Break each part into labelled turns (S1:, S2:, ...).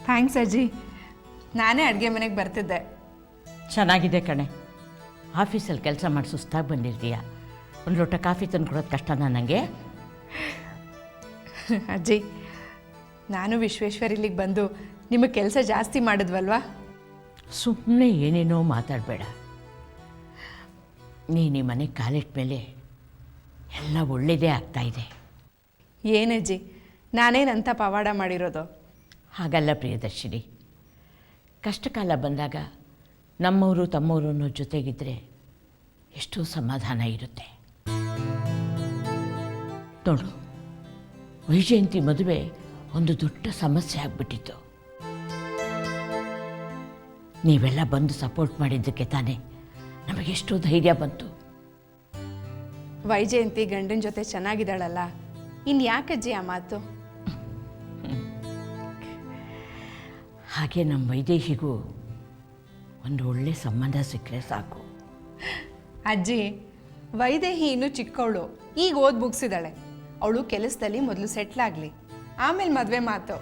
S1: Thanks ಅಜ್ಜಿ. ನಾನೇ ಅಡುಗೆ ಮನೆಗೆ ಬರ್ತಿದ್ದೆ.
S2: ಚೆನ್ನಾಗಿದೆ ಕಣೆ. ಆಫೀಸಲ್ಲಿ ಕೆಲಸ ಮಾಡಿ ಸುಸ್ತಾಗಿ ಬಂದಿರ್ತೀಯ. ಒಂದು ಲೋಟ ಕಾಫಿ ತಂದು ಕೊಡೋದು ಕಷ್ಟನಾ ನನಗೆ?
S1: ಅಜ್ಜಿ, ನಾನು ವಿಶ್ವೇಶ್ವರ ಇಲ್ಲಿಗೆ ಬಂದು ನಿಮಗೆ ಕೆಲಸ ಜಾಸ್ತಿ ಮಾಡಿದ್ವಲ್ವಾ?
S2: ಸುಮ್ಮನೆ ಏನೇನೋ ಮಾತಾಡಬೇಡ. ನೀನು ಈ ಮನೆಗೆ ಕಾಲಿಟ್ಟ ಮೇಲೆ ಎಲ್ಲ ಒಳ್ಳೆಯದೇ ಆಗ್ತಾಯಿದೆ.
S1: ಏನಜ್ಜಿ, ನಾನೇನಂತ ಪವಾಡ ಮಾಡಿರೋದು?
S2: ಹಾಗಲ್ಲ ಪ್ರಿಯದರ್ಶಿನಿ. ಕಷ್ಟಕಾಲ ಬಂದಾಗ ನಮ್ಮವರು ತಮ್ಮವರು ಅನ್ನೋ ಜೊತೆಗಿದ್ದರೆ ಎಷ್ಟೋ ಸಮಾಧಾನ ಇರುತ್ತೆ. ನೋಡು, ವೈಜಯಂತಿ ಮದುವೆ ಒಂದು ದೊಡ್ಡ ಸಮಸ್ಯೆ ಆಗಿಬಿಟ್ಟಿತ್ತು. ನೀವೆಲ್ಲ ಬಂದು ಸಪೋರ್ಟ್ ಮಾಡಿದ್ದಕ್ಕೆ ತಾನೇ ನಮಗೆಷ್ಟೋ ಧೈರ್ಯ ಬಂತು.
S1: ವೈಜಯಂತಿ ಗಂಡನ ಜೊತೆ ಚೆನ್ನಾಗಿದ್ದಾಳಲ್ಲ, ಇನ್ನು ಯಾಕಜ್ಜಿ ಆ ಮಾತು?
S2: ಹಾಗೆ ನಮ್ಮ ವೈದೇಹಿಗೂ ಒಂದು ಒಳ್ಳೆ ಸಂಬಂಧ ಸಿಕ್ಕರೆ ಸಾಕು.
S1: ಅಜ್ಜಿ, ವೈದೇಹಿ ಇನ್ನೂ ಚಿಕ್ಕವಳು, ಈಗ ಓದ್ ಮುಗಿಸಿದಾಳೆ. ಅವಳು ಕೆಲಸದಲ್ಲಿ ಮೊದಲು ಸೆಟ್ಲ್ ಆಗಲಿ, ಆಮೇಲೆ ಮದುವೆ ಮಾತು.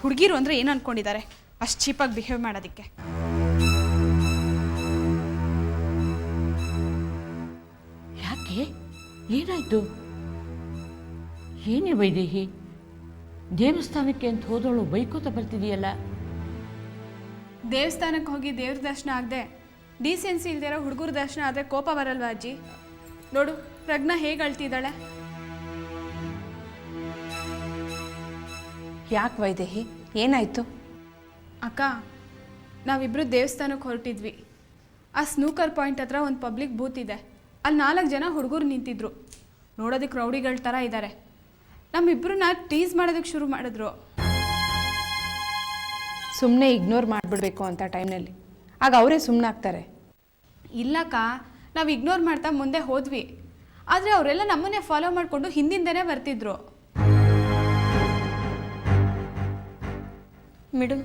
S3: ಹುಡುಗಿರು ಅಂದರೆ ಏನು ಅಂದ್ಕೊಂಡಿದ್ದಾರೆ ಅಷ್ಟು ಚೀಪಾಗಿ ಬಿಹೇವ್ ಮಾಡೋದಕ್ಕೆ?
S2: ಯಾಕೆ, ಏನಾಯಿತು? ಏನೇ ವೈದೇಹಿ, ದೇವಸ್ಥಾನಕ್ಕೆ ಅಂತ ಹೋದವಳು ಬೈಕೋತ ಬರ್ತಿದೆಯಲ್ಲ?
S3: ದೇವಸ್ಥಾನಕ್ಕೆ ಹೋಗಿ ದೇವ್ರ ದರ್ಶನ ಆಗದೆ ಡೀಸೆನ್ಸಿ ಇಲ್ದಿರೋ ಹುಡುಗರ ದರ್ಶನ ಆದರೆ ಕೋಪ ಬರಲ್ವಾ ಅಜ್ಜಿ? ನೋಡು, ಪ್ರಜ್ಞಾ ಹೇಗೆ ಅಳ್ತಿದ್ದಾಳೆ.
S1: ಯಾಕೆ ವೈದೇಹಿ, ಏನಾಯಿತು?
S3: ಅಕ್ಕ, ನಾವಿಬ್ಬರು ದೇವಸ್ಥಾನಕ್ಕೆ ಹೊರಟಿದ್ವಿ. ಆ ಸ್ನೂಕರ್ ಪಾಯಿಂಟ್ ಹತ್ರ ಒಂದು ಪಬ್ಲಿಕ್ ಬೂತ್ ಇದೆ. ಅಲ್ಲಿ 4 ಜನ ಹುಡುಗರು ನಿಂತಿದ್ರು. ನೋಡೋದಕ್ಕೆ ರೌಡಿಗಳ ಥರ ಇದ್ದಾರೆ. ನಮ್ಮಿಬ್ಬರನ್ನ ಟೀಸ್ ಮಾಡೋದಕ್ಕೆ ಶುರು ಮಾಡಿದ್ರು.
S1: ಸುಮ್ಮನೆ ಇಗ್ನೋರ್ ಮಾಡಿಬಿಡ್ಬೇಕು ಅಂತ ಟೈಮ್ನಲ್ಲಿ ಆಗ ಅವರೇ ಸುಮ್ಮನಾಗ್ತಾರೆ.
S3: ಇಲ್ಲಕ್ಕ, ನಾವು ಇಗ್ನೋರ್ ಮಾಡ್ತಾ ಮುಂದೆ ಹೋದ್ವಿ. ಆದರೆ ಅವರೆಲ್ಲ ನಮ್ಮನ್ನೇ ಫಾಲೋ ಮಾಡಿಕೊಂಡು ಹಿಂದಿಂದನೇ ಬರ್ತಿದ್ರು.
S4: ಮೇಡಮ್,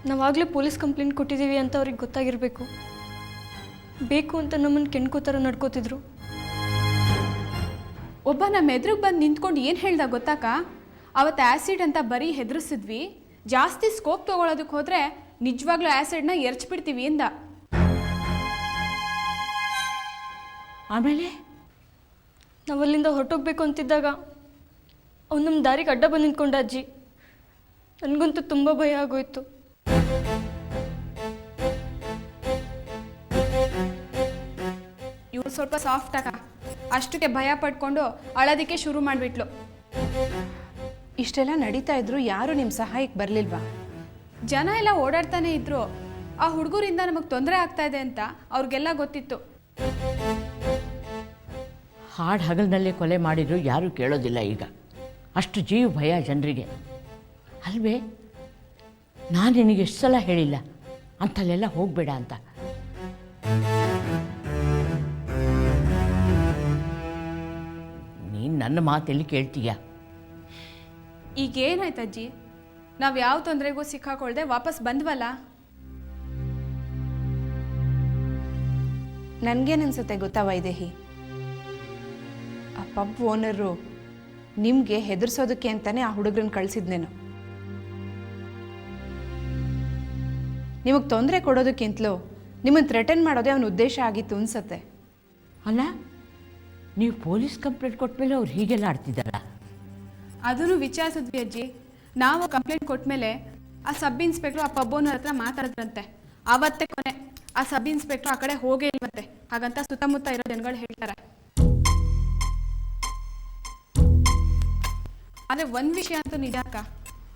S4: ನಾವಾಗಲೇ ಪೊಲೀಸ್ ಕಂಪ್ಲೇಂಟ್ ಕೊಟ್ಟಿದ್ದೀವಿ ಅಂತ ಅವ್ರಿಗೆ ಗೊತ್ತಾಗಿರಬೇಕು. ಬೇಕು ಅಂತ ನಮ್ಮನ್ನು ಕೆಣ್ಕೋತಾರ ನಡ್ಕೋತಿದ್ರು.
S3: ಒಬ್ಬ ನಮ್ಮ ಎದುರಿಗೆ ಬಂದು ನಿಂತ್ಕೊಂಡು ಏನು ಹೇಳ್ದ ಗೊತ್ತಾಕ? ಅವತ್ತು ಆ್ಯಸಿಡ್ ಅಂತ ಬರೀ ಹೆದರಿಸಿದ್ವಿ, ಜಾಸ್ತಿ ಸ್ಕೋಪ್ ತೊಗೊಳೋದಕ್ಕೆ ಹೋದರೆ ನಿಜವಾಗ್ಲೂ ಆ್ಯಸಿಡ್ನ ಎರಚ್ಬಿಡ್ತೀವಿ ಎಂದ.
S2: ಆಮೇಲೆ
S4: ನಾವಲ್ಲಿಂದ ಹೊರಟೋಗ್ಬೇಕು ಅಂತಿದ್ದಾಗ ಅವ್ನು ನಮ್ಮ ದಾರಿಗೆ ಅಡ್ಡ ಬಂದು ನಿಂತ್ಕೊಂಡ ಅಜ್ಜಿ. ನನಗಂತೂ ತುಂಬ ಭಯ ಆಗೋಯ್ತು.
S3: ಇವ್ರು ಸ್ವಲ್ಪ ಸಾಫ್ಟ್ ಅಕ್ಕ, ಅಷ್ಟಕ್ಕೆ ಭಯ ಪಡ್ಕೊಂಡು ಅಳೋದಕ್ಕೆ ಶುರು ಮಾಡಿಬಿಟ್ಲು.
S1: ಇಷ್ಟೆಲ್ಲ ನಡೀತಾ ಇದ್ರು ಯಾರು ನಿಮ್ಮ ಸಹಾಯಕ್ಕೆ ಬರಲಿಲ್ವಾ?
S3: ಜನ ಎಲ್ಲ ಓಡಾಡ್ತಾನೆ ಇದ್ರು. ಆ ಹುಡುಗರಿಂದ ನಮಗೆ ತೊಂದರೆ ಆಗ್ತಾ ಇದೆ ಅಂತ ಅವ್ರಿಗೆಲ್ಲ ಗೊತ್ತಿತ್ತು.
S2: ಹಾಡು ಹಗಲಿನಲ್ಲೇ ಕೊಲೆ ಮಾಡಿದ್ರು ಯಾರೂ ಕೇಳೋದಿಲ್ಲ ಈಗ. ಅಷ್ಟು ಜೀವ ಭಯ ಜನರಿಗೆ ಅಲ್ವೇ? ನಾನು ನಿನಗೆ ಎಷ್ಟು ಸಲ ಹೇಳಿಲ್ಲ ಅಂಥಲ್ಲೆಲ್ಲ ಹೋಗಬೇಡ ಅಂತ. ನೀನು ನನ್ನ ಮಾತೆಲ್ಲಿ ಕೇಳ್ತೀಯ?
S3: ಈಗೇನಾಯ್ತು ಅಜ್ಜಿ? ನಾವು ಯಾವ ತೊಂದರೆಗೂ ಸಿಕ್ಕಾಕೊಳ್ದೆ ವಾಪಸ್ ಬಂದ್ವಲ್ಲ.
S1: ನನಗೇನನ್ಸುತ್ತೆ ಗೊತ್ತಾ ವೈದೇಹಿ, ಆ ಪಬ್ ಓನರು ನಿಮಗೆ ಹೆದರ್ಸೋದಕ್ಕೆ ಅಂತಾನೆ ಆ ಹುಡುಗರನ್ನ ಕಳಿಸಿದ್ನೇನು. ನಿಮಗೆ ತೊಂದರೆ ಕೊಡೋದಕ್ಕಿಂತಲೂ ನಿಮ್ಮನ್ನು ಥ್ರೆಟನ್ ಮಾಡೋದೇ ಅವನ ಉದ್ದೇಶ ಆಗಿತ್ತು ಅನ್ಸತ್ತೆ.
S2: ಅಲ್ಲ, ನೀವು ಪೊಲೀಸ್ ಕಂಪ್ಲೇಂಟ್ ಕೊಟ್ಟ ಮೇಲೆ ಅವ್ರು ಹೀಗೆಲ್ಲ ಆಡ್ತಿದ್ದಾರಾ?
S3: ಅದನ್ನು ವಿಚಾರಿಸಿದ್ವಿ ಅಜ್ಜಿ. ನಾವು ಕಂಪ್ಲೇಂಟ್ ಕೊಟ್ಮೇಲೆ ಆ ಸಬ್ ಇನ್ಸ್ಪೆಕ್ಟ್ರು ಆ ಪಬ್ ಓನರ್ ಹತ್ರ ಮಾತಾಡಿದ್ರಂತೆ. ಆವತ್ತೇ ಕೊನೆ. ಆ ಸಬ್ ಇನ್ಸ್ಪೆಕ್ಟ್ರು ಆ ಕಡೆ ಹೋಗೇ ಇಲ್ವಂತೆ. ಹಾಗಂತ ಸುತ್ತಮುತ್ತ ಇರೋ ಜನಗಳು ಹೇಳ್ತಾರೆ. ಆದರೆ ಒಂದು ವಿಷಯ ಅಂತೂ ನಿಜ ಅಕ್ಕ,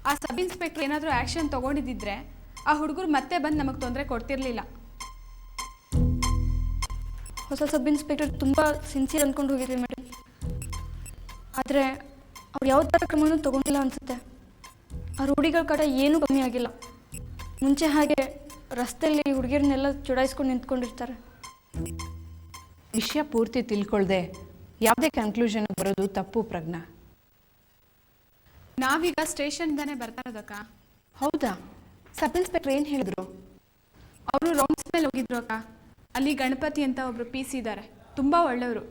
S3: ಆ ಸಬ್ ಇನ್ಸ್ಪೆಕ್ಟ್ರ್ ಏನಾದರೂ ಆ್ಯಕ್ಷನ್ ತೊಗೊಂಡಿದ್ದಿದ್ರೆ ಆ ಹುಡುಗರು ಮತ್ತೆ ಬಂದು ನಮಗೆ ತೊಂದರೆ ಕೊಡ್ತಿರ್ಲಿಲ್ಲ.
S4: ಹೊಸ ಸಬ್ ಇನ್ಸ್ಪೆಕ್ಟರ್ ತುಂಬ ಸಿನ್ಸಿಯರ್ ಅಂದ್ಕೊಂಡು ಹೋಗಿದ್ವಿ ಮೇಡಮ್. ಆದರೆ ಅವ್ರು ಯಾವ ಥರ ಕ್ರಮನೂ ತೊಗೊಂಡಿಲ್ಲ ಅನಿಸುತ್ತೆ. ಆ ರೂಢಿಗಳ ಕಡೆ ಏನೂ ಕಮ್ಮಿ ಆಗಿಲ್ಲ. ಮುಂಚೆ ಹಾಗೆ ರಸ್ತೆಯಲ್ಲಿ ಹುಡುಗಿಯರನ್ನೆಲ್ಲ ಚುಡಾಯಿಸ್ಕೊಂಡು ನಿಂತ್ಕೊಂಡಿರ್ತಾರೆ.
S1: ವಿಷಯ ಪೂರ್ತಿ ತಿಳ್ಕೊಳ್ದೆ ಯಾವುದೇ ಕನ್ಕ್ಲೂಷನ್ ಬರೋದು ತಪ್ಪು ಪ್ರಜ್ಞಾ.
S3: ನಾವೀಗ ಸ್ಟೇಷನ್ದಾನೆ ಬರ್ತಾ ಇರೋದಕ್ಕ.
S1: ಹೌದಾ? ಸಬ್ ಇನ್ಸ್ಪೆಕ್ಟರ್ ಏನು ಹೇಳಿದ್ರು?
S3: ಅವರು ರೌಂಡ್ಸ್ ಮೇಲೆ ಹೋಗಿದ್ರು ಅಕ್ಕ. ಅಲ್ಲಿ ಗಣಪತಿ ಅಂತ ಒಬ್ರು ಪಿ ಸಿ ಇದ್ದಾರೆ, ತುಂಬ ಒಳ್ಳೆಯವರು.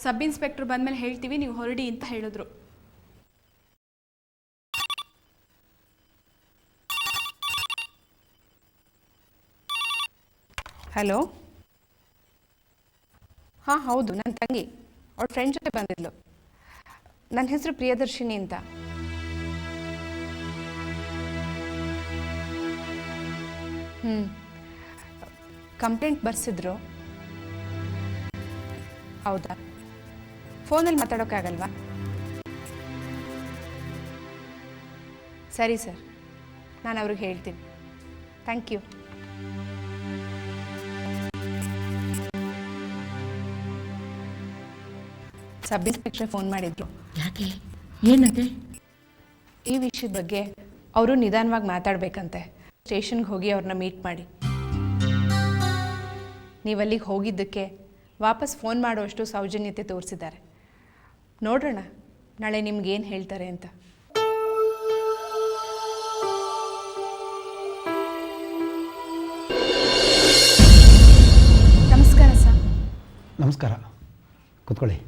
S3: ಸಬ್ ಇನ್ಸ್ಪೆಕ್ಟರ್ ಬಂದಮೇಲೆ ಹೇಳ್ತೀವಿ, ನೀವು ಹೊರಡಿ ಅಂತ ಹೇಳಿದ್ರು.
S1: ಹಲೋ. ಹಾಂ ಹೌದು, ನನ್ನ ತಂಗಿ ಅವಳ ಫ್ರೆಂಡ್ ಜೊತೆ ಬಂದಿದ್ಲು. ನನ್ನ ಹೆಸರು ಪ್ರಿಯದರ್ಶಿನಿ ಅಂತ. ಕಂಪ್ಲೇಂಟ್ ಬರ್ಸಿದ್ರು. ಹೌದಾ, ಫೋನಲ್ಲಿ ಮಾತಾಡೋಕ್ಕಾಗಲ್ವಾ? ಸರಿ ಸರ್, ನಾನು ಅವ್ರಿಗೆ ಹೇಳ್ತೀನಿ. Thank you. Sub inspector phone ಮಾಡಿದ್ರು.
S2: ಯಾಕೆ, ಏನಂತೆ?
S1: ಈ ವಿಷಯದ ಬಗ್ಗೆ ಅವರು ನಿಧಾನವಾಗಿ ಮಾತಾಡಬೇಕಂತೆ. ಸ್ಟೇಷನ್ಗೆ ಹೋಗಿ ಅವ್ರನ್ನ ಮೀಟ್ ಮಾಡಿ. ನೀವಲ್ಲಿಗೆ ಹೋಗಿದ್ದಕ್ಕೆ ವಾಪಸ್ ಫೋನ್ ಮಾಡುವಷ್ಟು ಸೌಜನ್ಯತೆ ತೋರಿಸಿದ್ದಾರೆ. ನೋಡೋಣ ನಾಳೆ ನಿಮ್ಗೇನು ಹೇಳ್ತಾರೆ ಅಂತ.
S3: ನಮಸ್ಕಾರ ಸರ್.
S5: ನಮಸ್ಕಾರ, ಕೂತ್ಕೊಳ್ಳಿ.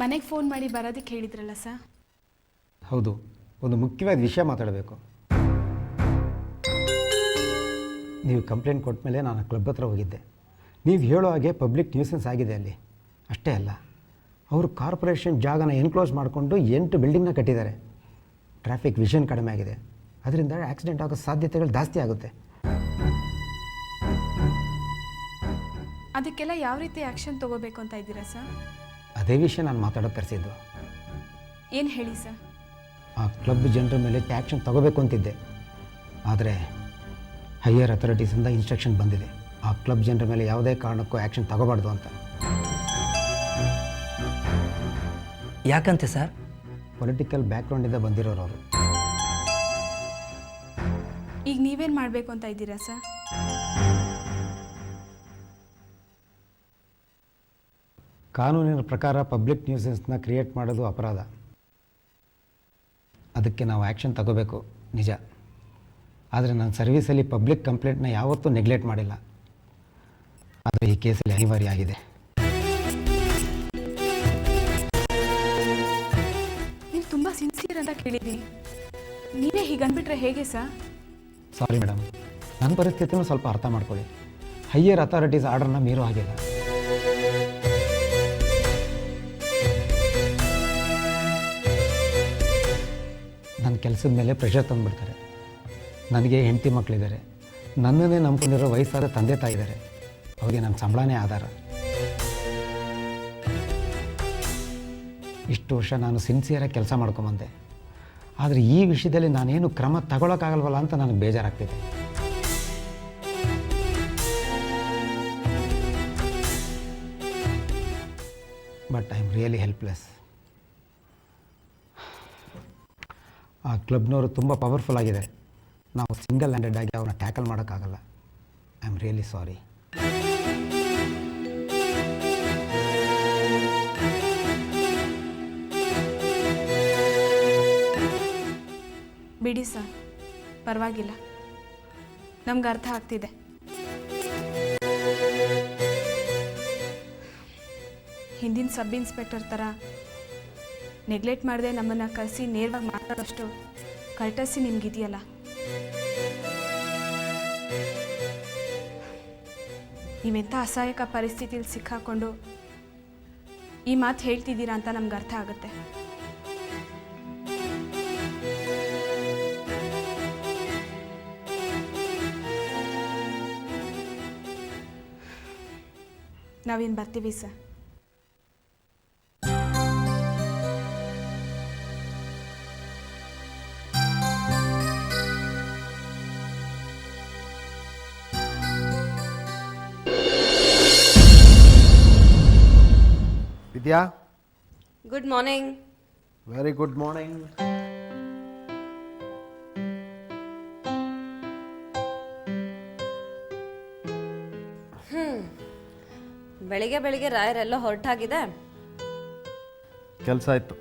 S3: ಮನೆಗೆ ಫೋನ್ ಮಾಡಿ ಬರೋದಕ್ಕೆ ಹೇಳಿದ್ರಲ್ಲ ಸರ್?
S5: ಹೌದು, ಒಂದು ಮುಖ್ಯವಾದ ವಿಷಯ ಮಾತಾಡಬೇಕು. ನೀವು ಕಂಪ್ಲೇಂಟ್ ಕೊಟ್ಟ ಮೇಲೆ ನಾನು ಕ್ಲಬ್ ಹತ್ರ ಹೋಗಿದ್ದೆ. ನೀವು ಹೇಳೋ ಹಾಗೆ ಪಬ್ಲಿಕ್ ನ್ಯೂಸೆನ್ಸ್ ಆಗಿದೆ ಅಲ್ಲಿ. ಅಷ್ಟೇ ಅಲ್ಲ, ಅವರು ಕಾರ್ಪೊರೇಷನ್ ಜಾಗನ ಎನ್ಕ್ಲೋಸ್ ಮಾಡಿಕೊಂಡು 8 ಬಿಲ್ಡಿಂಗ್ನ ಕಟ್ಟಿದ್ದಾರೆ. ಟ್ರಾಫಿಕ್ ವಿಷನ್ ಕಡಿಮೆ ಆಗಿದೆ. ಅದರಿಂದ ಆಕ್ಸಿಡೆಂಟ್ ಆಗೋ ಸಾಧ್ಯತೆಗಳು ಜಾಸ್ತಿ ಆಗುತ್ತೆ.
S3: ಅದಕ್ಕೆಲ್ಲ ಯಾವ ರೀತಿ ಆ್ಯಕ್ಷನ್ ತೊಗೋಬೇಕು ಅಂತ ಇದ್ದೀರಾ ಸರ್?
S5: ಅದೇ ವಿಷಯ ನಾನು ಮಾತಾಡೋಕೆ ಕರೆಸಿದ್ದು.
S3: ಏನು ಹೇಳಿ ಸರ್?
S5: ಆ ಕ್ಲಬ್ ಜನರ ಮೇಲೆ ಆ್ಯಕ್ಷನ್ ತಗೋಬೇಕು ಅಂತಿದ್ದೆ. ಆದರೆ ಹೈಯರ್ ಅಥಾರಿಟೀಸಿಂದ ಇನ್ಸ್ಟ್ರಕ್ಷನ್ ಬಂದಿದೆ, ಆ ಕ್ಲಬ್ ಜನರ ಮೇಲೆ ಯಾವುದೇ ಕಾರಣಕ್ಕೂ ಆ್ಯಕ್ಷನ್ ತಗೋಬಾರ್ದು ಅಂತ.
S6: ಯಾಕಂತೆ ಸರ್?
S5: ಪೊಲಿಟಿಕಲ್ ಬ್ಯಾಕ್ಗ್ರೌಂಡಿಂದ ಬಂದಿರೋರು ಅವರು.
S3: ಈಗ ನೀವೇನು ಮಾಡಬೇಕು ಅಂತ ಇದ್ದೀರಾ ಸರ್?
S5: ಕಾನೂನಿನ ಪ್ರಕಾರ ಪಬ್ಲಿಕ್ ನ್ಯೂಸೆನ್ಸ್ನ ಕ್ರಿಯೇಟ್ ಮಾಡೋದು ಅಪರಾಧ. ಅದಕ್ಕೆ ನಾವು ಆ್ಯಕ್ಷನ್ ತಗೋಬೇಕು ನಿಜ. ಆದರೆ ನನ್ನ ಸರ್ವೀಸಲ್ಲಿ ಪಬ್ಲಿಕ್ ಕಂಪ್ಲೇಂಟ್ನ ಯಾವತ್ತೂ ನೆಗ್ಲೆಕ್ಟ್ ಮಾಡಿಲ್ಲ. ಆದರೆ ಈ ಕೇಸಲ್ಲಿ ಅನಿವಾರ್ಯ ಆಗಿದೆ.
S3: ನೀವು ತುಂಬ ಸಿನ್ಸಿಯರ್ ಅಂತ ಕೇಳಿದ್ದೀನಿ. ನೀವೇ ಹೀಗೆ ಅಂದ್ಬಿಟ್ರೆ ಹೇಗೆ ಸರ್?
S5: ಸಾರಿ ಮೇಡಮ್, ನನ್ನ ಪರಿಸ್ಥಿತಿನೂ ಸ್ವಲ್ಪ ಅರ್ಥ ಮಾಡ್ಕೊಳ್ಳಿ. ಹೈಯರ್ ಅಥಾರಿಟೀಸ್ ಆರ್ಡರ್ನ ಮೀರೋ ಆಗಿಲ್ಲ. ನನ್ನ ಕೆಲಸದ ಮೇಲೆ ಪ್ರೆಷರ್ ತಂದುಬಿಡ್ತಾರೆ. ನನಗೆ ಹೆಂಡತಿ ಮಕ್ಕಳಿದ್ದಾರೆ. ನನ್ನನ್ನೇ ನಂಬ್ಕೊಂಡಿರೋ ವಯಸ್ಸಾದ ತಂದೆ ತಾಯಿ ಇದ್ದಾರೆ. ಅವರಿಗೆ ನನ್ನ ಸಂಬಳನೇ ಆಧಾರ. ಇಷ್ಟು ವರ್ಷ ನಾನು ಸಿನ್ಸಿಯರಾಗಿ ಕೆಲಸ ಮಾಡ್ಕೊಂಬಂದೆ. ಆದರೆ ಈ ವಿಷಯದಲ್ಲಿ ನಾನೇನು ಕ್ರಮ ತಗೊಳ್ಳೋಕ್ಕಾಗಲ್ವಲ್ಲ ಅಂತ ನನಗೆ ಬೇಜಾರಾಗ್ತಿದೆ. But I am really helpless. ಆ ಕ್ಲಬ್ನವರು ತುಂಬ ಪವರ್ಫುಲ್ ಆಗಿದೆ. ನಾವು ಸಿಂಗಲ್ ಹ್ಯಾಂಡೆಡ್ ಆಗಿ ಅವ್ರನ್ನ ಟ್ಯಾಕಲ್ ಮಾಡೋಕ್ಕಾಗಲ್ಲ. ಐ ಆಮ್ ರಿಯಲಿ ಸಾರಿ.
S3: ಬಿಡಿ ಸರ್, ಪರವಾಗಿಲ್ಲ, ನಮ್ಗೆ ಅರ್ಥ ಆಗ್ತಿದೆ. ಹಿಂದಿನ ಸಬ್ ಇನ್ಸ್ಪೆಕ್ಟರ್ ಥರ ನೆಗ್ಲೆಕ್ಟ್ ಮಾಡದೆ ನಮ್ಮನ್ನು ಕರೆಸಿ ನೇರವಾಗಿ ಮಾತಾಡೋಷ್ಟು ಕರ್ಟಸಿ ನಿಮಗಿದೆಯಲ್ಲ. ನೀವೆಂಥ ಅಸಹಾಯಕ ಪರಿಸ್ಥಿತಿಲಿ ಸಿಕ್ಕಾಕೊಂಡು ಈ ಮಾತು ಹೇಳ್ತಿದ್ದೀರಾ ಅಂತ ನಮ್ಗೆ ಅರ್ಥ ಆಗುತ್ತೆ. ನಾವಿನ್ನು ಬರ್ತೀವಿ sir.
S7: Vidya,
S8: good morning.
S7: Very good morning.
S8: ಬೆಳಿಗ್ಗೆ ಬೆಳಿಗ್ಗೆ ರಾಯರೆಲ್ಲ ಹೊರಟಾಗಿದೆ.
S7: ಕೆಲಸ ಆಯಿತು.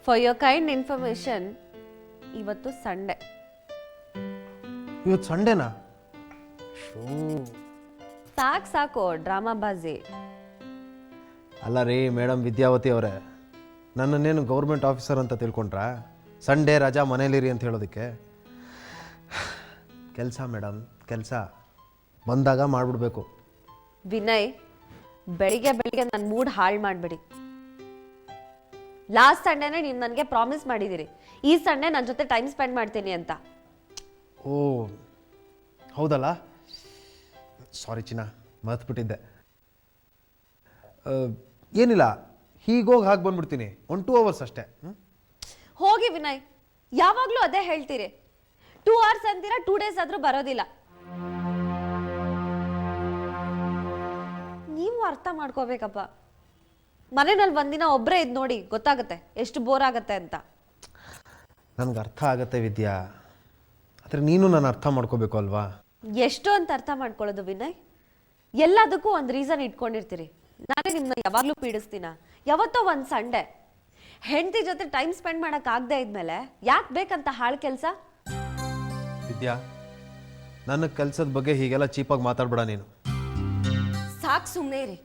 S8: ಫಾರ್ ಯೋರ್ ಕೈಂಡ್ ಇನ್ಫಾರ್ಮೇಶನ್, ಇವತ್ತು ಸಂಡೇ.
S7: ಇವತ್ತು ಸಂಡೇನಾ?
S8: ಸಾಕು ಸಾಕು ಡ್ರಾಮಾ ಬಾಜಿ.
S7: ಅಲ್ಲ ರೀ ಮೇಡಮ್ ವಿದ್ಯಾವತಿ ಅವರೇ, ನನ್ನನ್ನೇನು ಗೌರ್ಮೆಂಟ್ ಆಫೀಸರ್ ಅಂತ ತಿಳ್ಕೊಂಡ್ರಾ? ಸಂಡೇ ರಜಾ ಮನೇಲಿರಿ ಅಂತ ಹೇಳೋದಕ್ಕೆ? ಕೆಲಸ ಮೇಡಮ್, ಕೆಲಸ ಬಂದಾಗ ಮಾಡಿಬಿಡ್ಬೇಕು.
S8: ವಿನಯ್, ಬೆಳಿಗ್ಗೆ ಬೆಳಿಗ್ಗೆ ನನ್ನ ಮೂಡ್ ಹಾಳು ಮಾಡಬೇಡಿ. ಲಾಸ್ಟ್ ಸಂಡೇನೆ ನೀವು ನನಗೆ ಪ್ರಾಮಿಸ್ ಮಾಡಿದ್ದೀರಿ ಈ ಸಂಡೇ ನನ್ನ ಜೊತೆ ಟೈಮ್ ಸ್ಪೆಂಡ್ ಮಾಡ್ತೀನಿ ಅಂತ.
S7: ಓ ಹೌದಲ್ಲ, ಸಾರಿ ಚಿನ್ನ, ಮರ್ತ್ಬಿಟ್ಟಿದ್ದೆ. ಏನಿಲ್ಲ, ಹೀಗೋಗಿ ಹಾಗೆ ಬಂದ್ಬಿಡ್ತೀನಿ, 1-2 hours ಅಷ್ಟೇ.
S8: ಹೋಗಿ ವಿನಯ್, ಯಾವಾಗಲೂ ಅದೇ ಹೇಳ್ತೀರಿ. 2 hours ಅಂತೀರಾ, 2 days ಆದ್ರೂ ಬರೋದಿಲ್ಲ. ನೀವು ಅರ್ಥ ಮಾಡ್ಕೋಬೇಕಪ್ಪ. ಮನೆಯಲ್ಲಿ ಒಂದಿನ ಒಬ್ಬರೇ ಇದ್ ನೋಡಿ ಗೊತ್ತಾಗುತ್ತೆ ಎಷ್ಟು ಬೋರ್ ಆಗತ್ತೆ ಅಂತ.
S7: ನನಗೆ ಅರ್ಥ ಆಗತ್ತೆ ವಿದ್ಯಾ, ಆದರೆ ನೀನು ನಾನು ಅರ್ಥ ಮಾಡ್ಕೋಬೇಕು ಅಲ್ವಾ?
S8: ಎಷ್ಟು ಅಂತ ಅರ್ಥ ಮಾಡ್ಕೊಳ್ಳೋದು ವಿನಯ್? ಎಲ್ಲದಕ್ಕೂ ಒಂದು ರೀಸನ್ ಇಟ್ಕೊಂಡಿರ್ತೀರಿ. ನಾನೇ ನಿಮ್ಮನ್ನ ಯಾವಾಗಲೂ ಪೀಡಿಸ್ತೀನ? ಯಾವತ್ತೋ ಒಂದು ಸಂಡೇ ಹೆಂಡತಿ ಜೊತೆ ಟೈಮ್ ಸ್ಪೆಂಡ್ ಮಾಡಕ್ ಆಗದೆ ಇದ್ಮೇಲೆ ಯಾಕೆ ಬೇಕಂತ ಹಾಳು ಕೆಲಸ?
S7: ವಿದ್ಯಾ, ನನ್ನ ಕೆಲಸದ ಬಗ್ಗೆ ಹೀಗೆಲ್ಲ ಚೀಪಾಗಿ ಮಾತಾಡ್ಬೇಡ ನೀನು.
S8: ಸಾಕು, ಸುಮ್ಮನೆ ಇರಿ.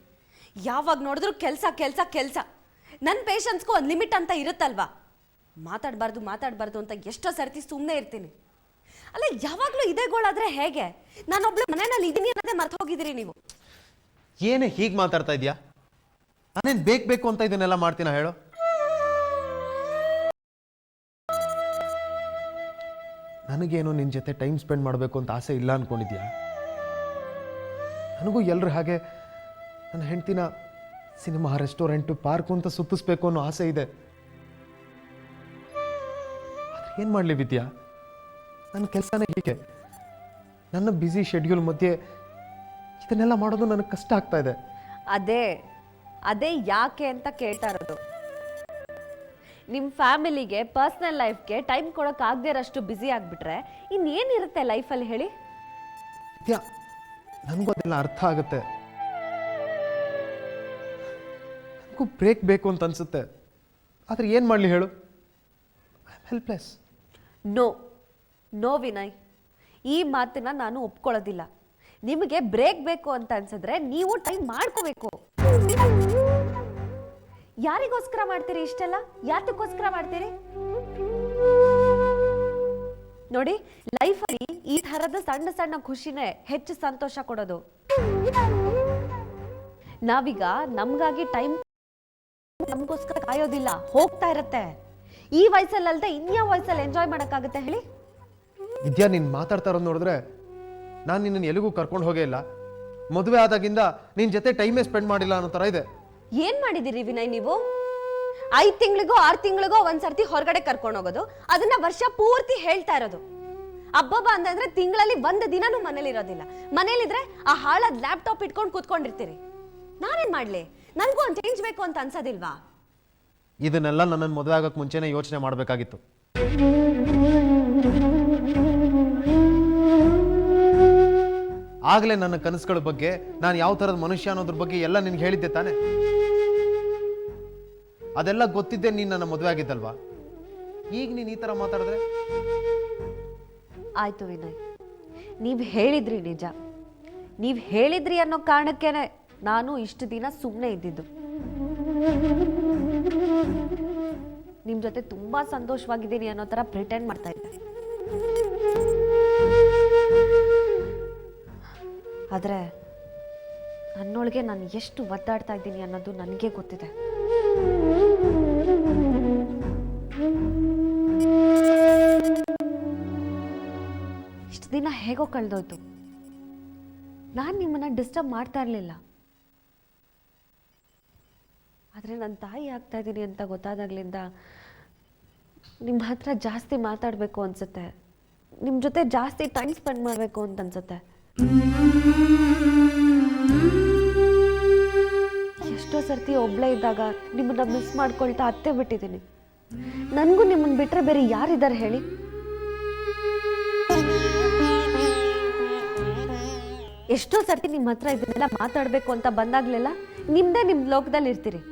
S8: ಯಾವಾಗ ನೋಡಿದ್ರು ಕೆಲಸ ಕೆಲಸ ಕೆಲಸ. ನನ್ನ ಪೇಷನ್ಸ್ಗೂ ಒಂದು ಲಿಮಿಟ್ ಅಂತ ಇರುತ್ತಲ್ವಾ? ಮಾತಾಡಬಾರ್ದು ಅಂತ ಎಷ್ಟೋ ಸರ್ತಿ ಸುಮ್ಮನೆ ಇರ್ತೀನಿ. ಅಲ್ಲ, ಯಾವಾಗಲೂ ಇದೇ ಗೋಳಾದ್ರೆ ಹೇಗೆ? ನಾನೊಬ್ಳು ಮನೆಯಲ್ಲಿ ಇದೀನಿ ಅನ್ನೋದೇ ಮರ್ತು ಹೋಗಿದ್ದೀರಿ ನೀವು.
S7: ಏನೇ ಹೀಗೆ ಮಾತಾಡ್ತಾ ಇದೆಯಾ? ನಾನೇನು ಬೇಕು ಅಂತ ಇದನ್ನೆಲ್ಲ ಮಾಡ್ತೀನ ಹೇಳು? ನನಗೇನು ನಿನ್ನ ಜೊತೆ ಟೈಮ್ ಸ್ಪೆಂಡ್ ಮಾಡಬೇಕು ಅಂತ ಆಸೆ ಇಲ್ಲ ಅನ್ಕೊಂಡಿದ್ಯಾ? ನನಗೂ ಎಲ್ಲರೂ ಹಾಗೆ ನನ್ನ ಹೆಂಡ್ತಿನ ಸಿನಿಮಾ, ರೆಸ್ಟೋರೆಂಟು, ಪಾರ್ಕು ಅಂತ ಸುತ್ತಿಸ್ಬೇಕು ಅನ್ನೋ ಆಸೆ ಇದೆ. ಆದರೆ ಏನು ಮಾಡಲಿ ವಿದ್ಯಾ, ನನ್ನ ಕೆಲಸನೇ ಹೀಗೆ. ನನ್ನ ಬ್ಯುಸಿ ಶೆಡ್ಯೂಲ್ ಮಧ್ಯೆ ಇದನ್ನೆಲ್ಲ ಮಾಡೋದು ನನಗೆ ಕಷ್ಟ ಆಗ್ತಾ ಇದೆ.
S8: ಅದೇ ಯಾಕೆ ಅಂತ ಕೇಳ್ತಾ ಇರೋದು. ನಿಮ್ಮ ಫ್ಯಾಮಿಲಿಗೆ, ಪರ್ಸ್ನಲ್ ಲೈಫ್ಗೆ ಟೈಮ್ ಕೊಡೋಕೆ ಆಗದೆ ಇರೋಷ್ಟು ಬ್ಯುಸಿ ಆಗಿಬಿಟ್ರೆ ಇನ್ನೇನಿರುತ್ತೆ ಲೈಫಲ್ಲಿ ಹೇಳಿ?
S7: ವಿದ್ಯಾ, ನನಗೂ ಅದೆಲ್ಲ ಅರ್ಥ ಆಗುತ್ತೆ. ನನಗೂ ಬ್ರೇಕ್ ಬೇಕು ಅಂತ ಅನ್ಸುತ್ತೆ. ಆದರೆ ಏನು ಮಾಡಲಿ ಹೇಳು? I am helpless.
S8: No Vinay, ಈ ಮಾತನ್ನ ನಾನು ಒಪ್ಕೊಳ್ಳೋದಿಲ್ಲ. ನಿಮಗೆ ಬ್ರೇಕ್ ಬೇಕು ಅಂತ ಅನ್ಸಿದ್ರೆ ನೀವು ಟೈಮ್ ಮಾಡ್ಕೋಬೇಕು. ಯಾರಿಗೋಸ್ಕರ ಮಾಡ್ತೀರಿ ಇಷ್ಟೆಲ್ಲ? ಯಾತಕ್ಕೋಸ್ಕರ ಮಾಡ್ತೀರಿ? ನೋಡಿ, ಲೈಫಲ್ಲಿ ಈ ಥರದ ಸಣ್ಣ ಸಣ್ಣ ಖುಷಿನೇ ಹೆಚ್ಚು ಸಂತೋಷ ಕೊಡೋದು. ನಾವೀಗ ನಮ್ಗಾಗಿ ಟೈಮ್ ನಮಗೋಸ್ಕರ ಕಾಯೋದಿಲ್ಲ, ಹೋಗ್ತಾ ಇರತ್ತೆ. ಈ ವಯಸ್ಸಲ್ಲದೆ ಇನ್ಯಾವ ವಯಸ್ಸಲ್ಲಿ ಎಂಜಾಯ್ ಮಾಡಕ್ಕಾಗುತ್ತೆ ಹೇಳಿ?
S7: ವಿದ್ಯಾ, ನೀನು ಮಾತಾಡ್ತಾ ಇರೋದು ನೋಡಿದ್ರೆ ನಾನು ನಿನ್ನನ್ನು ಎಲ್ಲಿಗೂ ಕರ್ಕೊಂಡು ಹೋಗೇ ಇಲ್ಲ. ಮದುವೆ ಆದಾಗಿಂದ ನಿನ್ನ ಜೊತೆ ಟೈಮೇ ಸ್ಪೆಂಡ್ ಮಾಡಿಲ್ಲ ಅನ್ನೋ ಥರ ಇದೆ.
S8: ಏನ್ ಮಾಡಿದಿರಿ ವಿನಯ್ ನೀವು? 5 ತಿಂಗಳಿಗೋ 6 ತಿಂಗಳಿಗೋ ಒಂದ್ಸರ್ತಿ ಹೊರಗಡೆ ಕರ್ಕೊಂಡು ಹೋಗೋದು, ಅದನ್ನ ವರ್ಷ ಪೂರ್ತಿ ಹೇಳ್ತಾ ಇರೋದು. ಹಬ್ಬ ಅಂತಂದ್ರೆ ತಿಂಗಳಲ್ಲಿ 1 ದಿನನೂ ಮನೇಲಿ ಇರೋದಿಲ್ಲ. ಮನೇಲಿದ್ರೆ ಆ ಹಾಳಾದ ಲ್ಯಾಪ್ಟಾಪ್ ಇಟ್ಕೊಂಡು ಕೂತ್ಕೊಂಡಿರ್ತೀರಿ. ನಾನೇನ್ ಮಾಡ್ಲಿ? ನನ್ಗೂ ಒಂದು ಚೇಂಜ್ ಬೇಕು ಅಂತ ಅನ್ಸೋದಿಲ್ವಾ?
S7: ಇದನ್ನೆಲ್ಲ ನನ್ನನ್ನು ಮದುವೆ ಆಗೋಕ್ಕೆ ಮುಂಚೆನೇ ಯೋಚನೆ ಮಾಡಬೇಕಾಗಿತ್ತು. ಆಗಲೇ ನನ್ನ ಕನಸುಗಳ ಬಗ್ಗೆ, ನಾನು ಯಾವ ಥರದ ಮನುಷ್ಯ ಅನ್ನೋದ್ರ ಬಗ್ಗೆ ಎಲ್ಲ ನಿನ್ಗೆ ಹೇಳಿದ್ದೆ ತಾನೆ? ಅದೆಲ್ಲ ಗೊತ್ತಿದ್ದೆ ನೀನು ನನ್ನ ಮದುವೆ ಆಗಿದ್ದಲ್ವಾ? ಈಗ ನೀನು ಈ ಥರ ಮಾತಾಡಿದ್ರೆ?
S8: ಆಯ್ತು ವಿನಯ್, ನೀವು ಹೇಳಿದ್ರಿ ನಿಜ. ನೀವು ಹೇಳಿದ್ರಿ ಅನ್ನೋ ಕಾರಣಕ್ಕೇನೆ ನಾನು ಇಷ್ಟು ದಿನ ಸುಮ್ಮನೆ ಇದ್ದಿದ್ದು. ನಿಮ್ಮ ಜೊತೆ ತುಂಬಾ ಸಂತೋಷವಾಗಿದ್ದೀನಿ ಅನ್ನೋ ಥರ ಪ್ರಿಟೆಂಡ್ ಮಾಡ್ತಾ ಇದ್ದೆ. ಆದರೆ ನನ್ನೊಳಗೆ ನಾನು ಎಷ್ಟು ಒದ್ದಾಡ್ತಾ ಇದ್ದೀನಿ ಅನ್ನೋದು ನನಗೆ ಗೊತ್ತಿದೆ. ಇಷ್ಟು ದಿನ ಹೇಗೋ ಕಳೆದೋಯ್ತು. ನಾನು ನಿಮ್ಮನ್ನ ಡಿಸ್ಟರ್ಬ್ ಮಾಡ್ತಾ ಇರಲಿಲ್ಲ. ಆದರೆ ನನ್ನ ತಾಯಿ ಆಗ್ತಾ ಇದ್ದೀನಿ ಅಂತ ಗೊತ್ತಾದಾಗ್ಲಿಂದ ನಿಮ್ಮ ಹತ್ರ ಜಾಸ್ತಿ ಮಾತಾಡಬೇಕು ಅನ್ಸುತ್ತೆ. ನಿಮ್ಮ ಜೊತೆ ಜಾಸ್ತಿ ಟೈಮ್ ಸ್ಪೆಂಡ್ ಮಾಡಬೇಕು ಅಂತ ಅನ್ಸುತ್ತೆ. ಎಷ್ಟೋ ಸರ್ತಿ ಒಬ್ಳೇ ಇದ್ದಾಗ ನಿಮ್ಮನ್ನ ಮಿಸ್ ಮಾಡ್ಕೊಳ್ತಾ ಅತ್ತೆ ಬಿಟ್ಟಿದ್ದೀನಿ. ನನಗೂ ನಿಮ್ಮನ್ನ ಬಿಟ್ಟರೆ ಬೇರೆ ಯಾರಿದ್ದಾರೆ ಹೇಳಿ? ಎಷ್ಟೋ ಸರ್ತಿ ನಿಮ್ಮ ಹತ್ರ ಇದನ್ನೆಲ್ಲ ಮಾತಾಡಬೇಕು ಅಂತ ಬಂದಾಗ್ಲೆಲ್ಲ ನಿಮ್ದೇ ನಿಮ್ಮ ಲೋಕದಲ್ಲಿ ಇರ್ತೀರಿ.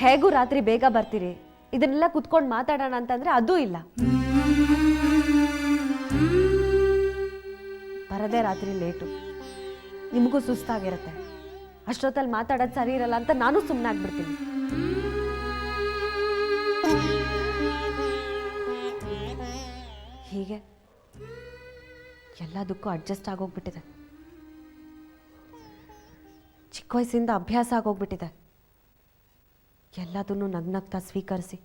S8: ಹೇಗೂ ರಾತ್ರಿ ಬೇಗ ಬರ್ತೀರಿ, ಇದನ್ನೆಲ್ಲ ಕುತ್ಕೊಂಡು ಮಾತಾಡೋಣ ಅಂತಂದ್ರೆ ಅದೂ ಇಲ್ಲ. ಬರೋದೇ ರಾತ್ರಿ ಲೇಟು, ನಿಮಗೂ ಸುಸ್ತಾಗಿರುತ್ತೆ. ಅಷ್ಟೊತ್ತಲ್ಲಿ ಮಾತಾಡೋದು ಸರಿ ಇರಲ್ಲ ಅಂತ ನಾನು ಸುಮ್ಮನೆ ಆಗ್ಬಿಡ್ತೀನಿ. ಹೀಗೆ ಎಲ್ಲದಕ್ಕೂ ಅಡ್ಜಸ್ಟ್ ಆಗೋಗ್ಬಿಟ್ಟಿದೆ. ಚಿಕ್ಕ ವಯಸ್ಸಿಂದ ಅಭ್ಯಾಸ ಆಗೋಗ್ಬಿಟ್ಟಿದೆ. ಎಲ್ಲದನ್ನು ನಗ್ನಗ್ತಾ ಸ್ವೀಕರಿಸಿ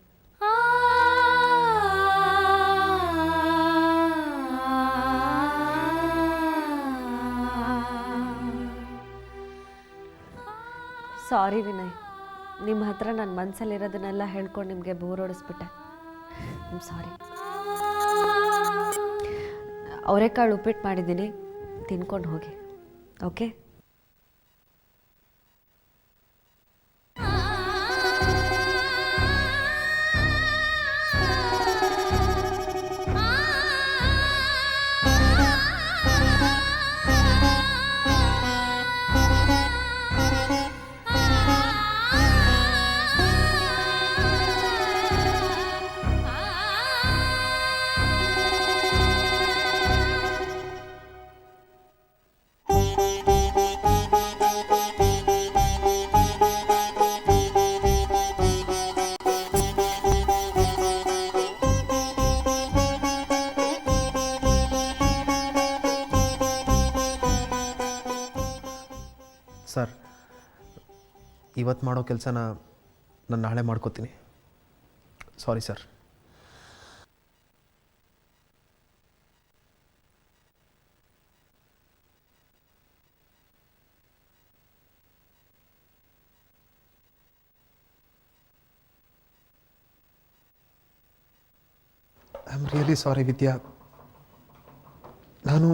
S8: ಸಾರಿ ವಿನಯ್, ನಿಮ್ಮ ಹತ್ರ ನನ್ನ ಮನಸ್ಸಲ್ಲಿರೋದನ್ನೆಲ್ಲ ಹೇಳ್ಕೊಂಡು ನಿಮಗೆ ಬೋರ್ ಹೊಡಿಸ್ಬಿಟ್ಟೆ. ಸಾರಿ. ಅವರೆಕಾಳು ಉಪ್ಪಿಟ್ಟು ಮಾಡಿದ್ದೀನಿ, ತಿನ್ಕೊಂಡು ಹೋಗಿ. ಓಕೆ?
S7: ಸರ್, ಇವತ್ತು ಮಾಡೋ ಕೆಲಸನ ನಾನು ನಾಳೆ ಮಾಡ್ಕೋತೀನಿ. Sorry sir. I am really sorry Vidya. ನಾನು